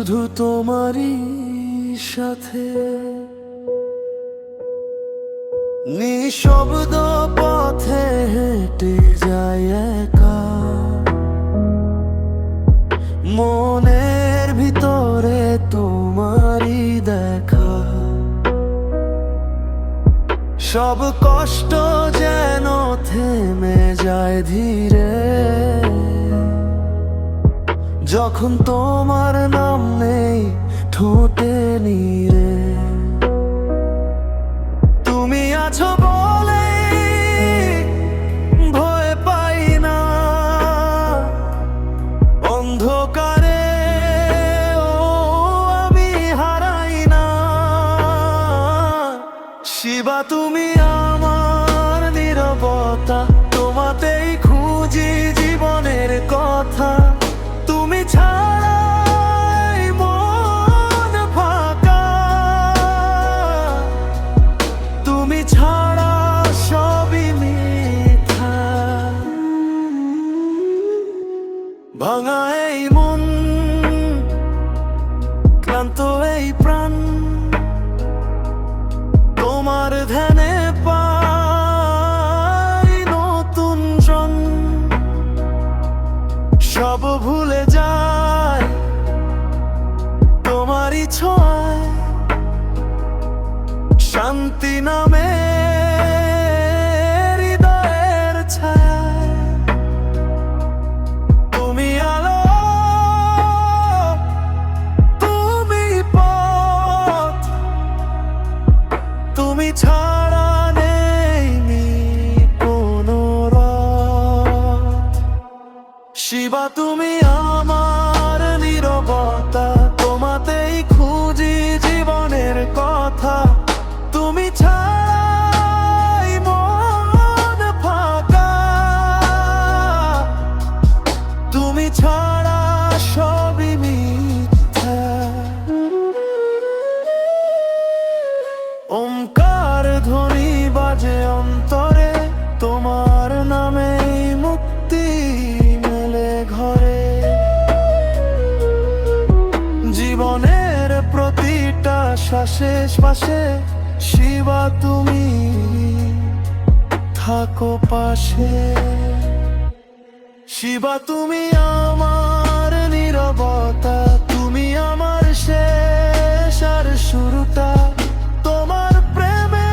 শুধু তোমারই সাথে নিঃশব্দ পথে হেঁটে যায় একা, মনের ভিতরে তোমারই দেখা। সব কষ্ট যেন থেমে যায় ধীরে যখন তোমার নাম নেই ঠোঁটে নীরে। তুমি আছো বলে ভয় পাই না, অন্ধকারে ও আমি হারাই না। শিবা তুমি আমার নীরবতা, তোমাতেই খুঁজি জীবনের কথা। তুমি ছাড়াই মন ফাঁকা, তুমি ছাড়া সবই মিথ্যা। ভাঙা এই মন, ক্লান্ত এই প্রাণ, তোমার ধ্যানে পাই নতুন জন। সব ভুলে যায় তোমারই ছোঁয়ায়, শান্তি নামে হৃদয়ের ছায়ায়। তুমি আলো, তুমি পথ, তুমি ছাড়া নেই কোনো রথ। শিবা তুমি আমার নীরবতা, তোমাতেই খুঁজি জীবনের কথা। তুমি ছাড়াই মন ফাঁকা, তুমি ছাড়া সবই মিথ্যা। ওমকার ধ্বনি বাজে অন্তরে, তোমার নামে মুক্তি মেলে ঘরে। জীবনের প্রতিটা শ্বাসে শ্বাসে শিবা তুমি থাকো পাশে। শিবা তুমি আমার নীরবতা, তুমি আমার শেষ আর শুরুটা। তোমার প্রেমে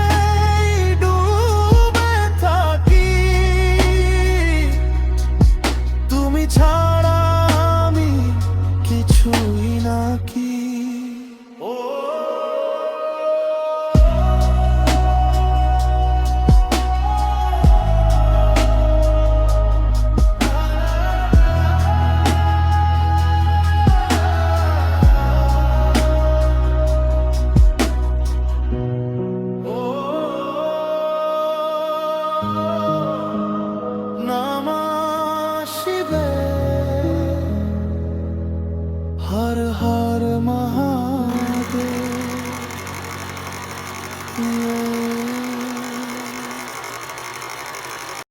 ডুবে থাকি, তুমি ছাড়া